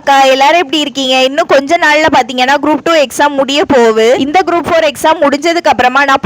அக்கா, எல்லாரும் எப்படி இருக்கீங்க? இன்னும் கொஞ்ச நாள்ல பாத்தீங்கன்னா குரூப் 2 எக்ஸாம் முடிய போகுது. இந்த குரூப் 4 எக்ஸாம் முடிஞ்சதுக்கு அப்புறமா நான்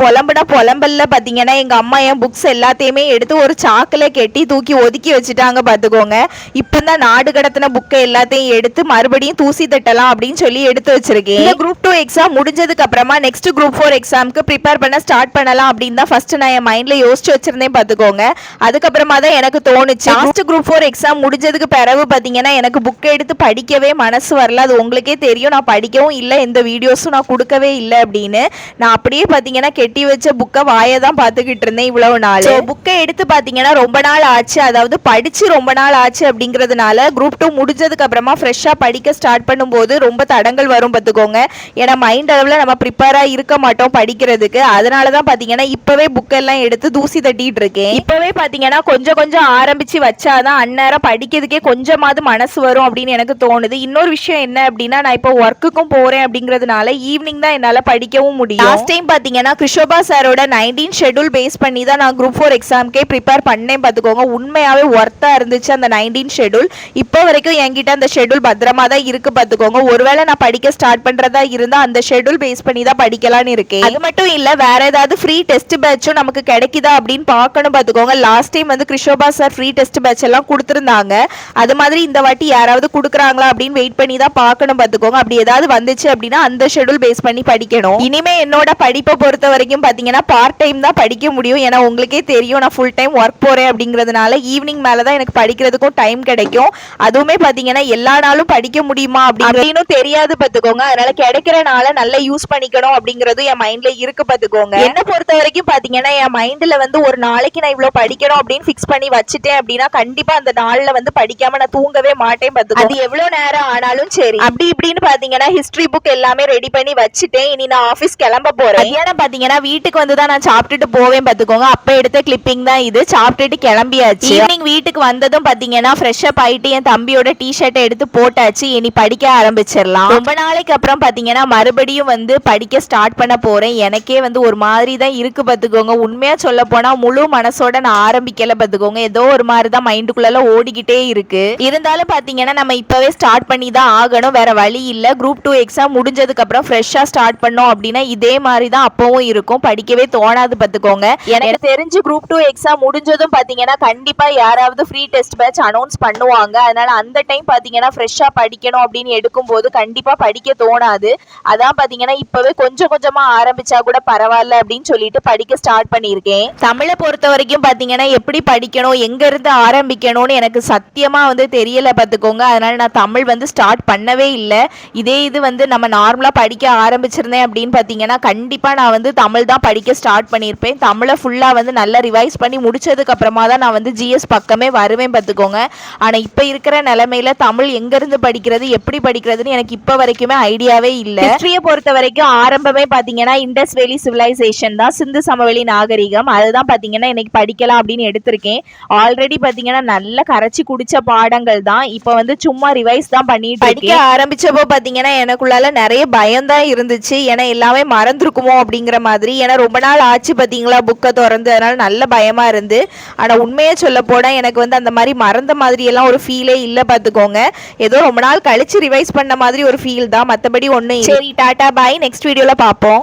புலம்பல்ல பாத்தீங்கன்னா எங்க அம்மா என் புக்ஸ் எல்லாத்தையுமே எடுத்து ஒரு சாக்குல கெட்டி தூக்கி ஒதுக்கி வச்சுட்டாங்க பாத்துக்கோங்க. இப்பதான் நாடு கடத்தின புக்கை எல்லாத்தையும் எடுத்து மறுபடியும் தூசி தட்டலாம் அப்படின்னு சொல்லி எடுத்து வச்சிருக்கேன். இந்த குரூப் 2 எக்ஸாம் முடிஞ்சதுக்கு அப்புறமா நெக்ஸ்ட் குரூப் 4 எக்ஸாமுக்கு ப்ரிப்பேர் பண்ண ஸ்டார்ட் பண்ணலாம் அப்படின்னு தான் ஃபர்ஸ்ட் நான் என் மைண்ட்ல யோசிச்சு வச்சிருந்தேன் பாத்துக்கோங்க. அதுக்கப்புறமா தான் எனக்கு தோணுச்சு லாஸ்ட் குரூப் 4 எக்ஸாம் முடிஞ்சதுக்கு பிறகு பாத்தீங்கன்னா எனக்கு புக்கை எடுத்து படிக்கவே மனசு வரல. அது உங்களுக்கே தெரியும், நான் படிக்கவும் இல்லை, எந்த வீடியோஸும் நான் கொடுக்கவே இல்லை அப்படின்னு. நான் அப்படியே பார்த்தீங்கன்னா கெட்டி வச்ச புக்கை வாயை தான் பார்த்துக்கிட்டு இருந்தேன் இவ்வளவு நாள். புக்கை எடுத்து பார்த்தீங்கன்னா ரொம்ப நாள் ஆச்சு, அதாவது படித்து ரொம்ப நாள் ஆச்சு. அப்படிங்கிறதுனால குரூப் 2 முடிஞ்சதுக்கு அப்புறமா ஃப்ரெஷ்ஷாக படிக்க ஸ்டார்ட் பண்ணும்போது ரொம்ப தடங்கள் வரும் பார்த்துக்கோங்க. ஏன்னா மைண்ட் அளவில் நம்ம ப்ரிப்பேராக இருக்க மாட்டோம் படிக்கிறதுக்கு. அதனால தான் பார்த்தீங்கன்னா இப்போவே புக்கெல்லாம் எடுத்து தூசி தட்டிட்டு இருக்கேன். இப்போவே பார்த்தீங்கன்னா கொஞ்சம் கொஞ்சம் ஆரம்பித்து வச்சாதான் அந்நேரம் படிக்கிறதுக்கே கொஞ்சமாவது மனசு வரும் அப்படின்னு எனக்கு தோணுது. இன்னொரு விஷயம் என்ன அப்படின்னா, நான் இப்போ ஒர்க்குக்கும் போறேன் அப்படிங்கிறதுனால ஈவினிங் தான் என்னால படிக்கவும் முடியும். லாஸ்ட் டைம் பாத்தீங்கன்னா கிருஷோபா சாரோட 19 ஷெட்யூல் பேஸ் பண்ணி தான் நான் குரூப் 4 எக்ஸாம்க்கே ப்ரிப்பேர் பண்ணேன் பாத்துக்கோங்க. உண்மையாவே ஒர்த்தா இருந்துச்சு அந்த 19 ஷெட்யூல். இப்போ வரைக்கும் என்கிட்ட அந்த ஷெட்யூல் பத்திரமா தான் இருக்கு பாத்துக்கோங்க. ஒருவேளை நான் படிக்க ஸ்டார்ட் பண்றதா இருந்தா அந்த ஷெட்யூல் பேஸ் பண்ணி தான் படிக்கலாம்னு இருக்கேன். அது மட்டும் இல்ல, வேற ஏதாவது ஃப்ரீ டெஸ்ட் பேட்சும் நமக்கு கிடைக்குதா அப்படின்னு பார்க்கணும் பாத்துக்கோங்க. லாஸ்ட் டைம் வந்து கிருஷோபா சார் ஃப்ரீ டெஸ்ட் பேட்ச் எல்லாம் கொடுத்திருந்தாங்க. அது மாதிரி இந்த வாட்டி யாராவது கொடுக்குறாங்களா அப்படின்னு வெயிட் பண்ணி தான் பார்க்கணும் பாத்துக்கோங்க. அப்படி ஏதாவது வந்துச்சு அப்படின்னா அந்த ஷெட்யூல் பேஸ் பண்ணி படிக்கணும். இனிமே என்னோட படிப்பை பொறுத்த வரைக்கும் பாத்தீங்கன்னா பார்ட் டைம் தான் படிக்க முடியும். ஏன்னா உங்களுக்கே தெரியும் நான் ஃபுல் டைம் ஒர்க் போறேன் அப்படிங்கிறதுனால ஈவினிங் மேலதான் எனக்கு படிக்கிறதுக்கும் டைம் கிடைக்கும். அதுவுமே பாத்தீங்கன்னா எல்லா நாளும் படிக்க முடியுமா அப்படின்னு தெரியாது பாத்துக்கோங்க. அதனால கிடைக்கிற நாளை நல்லா யூஸ் பண்ணிக்கணும் அப்படிங்கறது என் மைண்ட்ல இருக்கு பாத்துக்கோங்க. என்ன பொறுத்த வரைக்கும் பாத்தீங்கன்னா என் மைண்ட்ல வந்து ஒரு நாளைக்கு நான் இவ்வளவு படிக்கணும் அப்படின்னு பிக்ஸ் பண்ணி வச்சுட்டேன் அப்படின்னா கண்டிப்பா அந்த நாள்ல வந்து படிக்காம நான் தூங்கவே மாட்டேன் பாத்துக்கோங்க. அது எவ்வளவு நேரம் ஆனாலும் சரி. அப்படி இப்படின்னு பாத்தீங்கன்னா ஹிஸ்டரி புக் எல்லாமே ரெடி பண்ணி வச்சுட்டேன். இனி நான் ஆபீஸ் கிளம்ப போறேன். மத்தியானம் பாத்தீங்கன்னா வீட்டுக்கு வந்து தான் நான் சாப்பிட்டுட்டு போவேன் பாத்துக்கோங்க. அப்ப எடுத்த கிளிப்பிங் தான் இது. சாப்பிட்டுட்டு கிளம்பியாச்சு. ஈவினிங் வீட்டுக்கு வந்ததும் பாத்தீங்கன்னா ஃப்ரெஷ் அப் ஆயிட்டு என் தம்பியோட டி-ஷர்ட் எடுத்து போட்டாச்சு. இனி படிக்க ஆரம்பிச்சிடலாம். ரொம்ப நாளைக்கு அப்புறம் பாத்தீங்கன்னா மறுபடியும் வந்து படிக்க ஸ்டார்ட் பண்ண போறேன். எனக்கே வந்து ஒரு மாதிரி தான் இருக்கு பாத்துக்கோங்க. உண்மையா சொல்ல போனா முழு மனசோட நான் ஆரம்பிக்கல பாத்துக்கோங்க. ஏதோ ஒரு மாதிரி தான் மைண்டுக்குள்ள ஓடிக்கிட்டே இருக்கு. இருந்தாலும் பாத்தீங்கன்னா நம்ம இப்பவே ஸ்டார்ட் பண்ணி தான் ஆகணும், வேற வழி இல்ல. குரூப் 2 எக்ஸாம் முடிஞ்சதுக்கு அப்புறம் ஃப்ரெஷ்ஷா ஸ்டார்ட் பண்ணோம் அப்படின்னா இதே மாதிரி தான் அப்பவும் இருக்கும். படிக்கவே தோணாது பாத்துக்கோங்க. எனக்கு தெரிஞ்சு குரூப் 2 எக்ஸாம் முடிஞ்சதும் பாத்தீங்கன்னா கண்டிப்பா யாராவது ஃப்ரீ டெஸ்ட் பேட்ச் அனௌன்ஸ் பண்ணுவாங்க. அதனால அந்த டைம் பாத்தீங்கன்னா ஃப்ரெஷ்ஷா படிக்கணும் அப்படின்னு எடுக்கும் போது கண்டிப்பா படிக்க தோணாது. அதான் பாத்தீங்கன்னா இப்பவே கொஞ்சம் கொஞ்சமா ஆரம்பிச்சா கூட பரவாயில்ல அப்படின்னு சொல்லிட்டு படிக்க ஸ்டார்ட் பண்ணியிருக்கேன். தமிழை பொறுத்த வரைக்கும் பாத்தீங்கன்னா எப்படி படிக்கணும், எங்க இருந்து ஆரம்பிக்கணும்னு எனக்கு சத்தியமா வந்து தெரியல பாத்துக்கோங்க. அதனால நான் தமிழ் வந்து ஸ்டார்ட் பண்ணவே இல்லை. இதே இது வந்து நம்ம நார்மலா படிக்க ஆரம்பிச்சிருந்தேன் அப்படின்னு பாத்தீங்கன்னா கண்டிப்பா நான் வந்து தமிழ் தான் படிக்க ஸ்டார்ட் பண்ணியிருப்பேன். தமிழை ஃபுல்லா வந்து நல்லா ரிவைஸ் பண்ணி முடிச்சதுக்கு அப்புறமா தான் நான் வந்து ஜிஎஸ் பக்கமே வருவேன் பாத்துக்கோங்க. ஆனா இப்ப இருக்கிற நிலைமையில தமிழ் எங்க இருந்து படிக்கிறது, எப்படி படிக்கிறதுன்னு எனக்கு இப்ப வரைக்குமே ஐடியாவே இல்லை. ஹிஸ்டரியை பொறுத்த வரைக்கும் ஆரம்பமே பாத்தீங்கன்னா இண்டஸ் வேலி சிவிலைசேஷன் தான், சிந்து சமவெளி நாகரிகம். அதுதான் பாத்தீங்கன்னா இன்னைக்கு படிக்கலாம் அப்படின்னு எடுத்திருக்கேன். ஆல்ரெடி பாத்தீங்கன்னா நல்ல கரைச்சி குடிச்ச பாடங்கள் தான். இப்ப வந்து சும்மா ரிவைஸ் தான் பண்ணிட்டு படிக்க ஆரம்பிச்சப்போ பாத்தீங்கன்னா எனக்குள்ளால நிறைய பயம் தான் இருந்துச்சு. ஏன்னா எல்லாமே மறந்துருக்குமோ அப்படிங்கிற மாதிரி. ஏன்னா ரொம்ப நாள் ஆச்சு பாத்தீங்களா புக்கை திறந்து, அதனால நல்ல பயமா இருந்து. ஆனா உண்மையே சொல்ல போனா எனக்கு வந்து அந்த மாதிரி மறந்த மாதிரி எல்லாம் ஒரு ஃபீலே இல்ல பாத்துக்கோங்க. ஏதோ ரொம்ப நாள் கழிச்சு ரிவைஸ் பண்ண மாதிரி ஒரு ஃபீல் தான், மத்தபடி ஒண்ணு. சரி, டாடா பாய், நெக்ஸ்ட் வீடியோல பாப்போம்.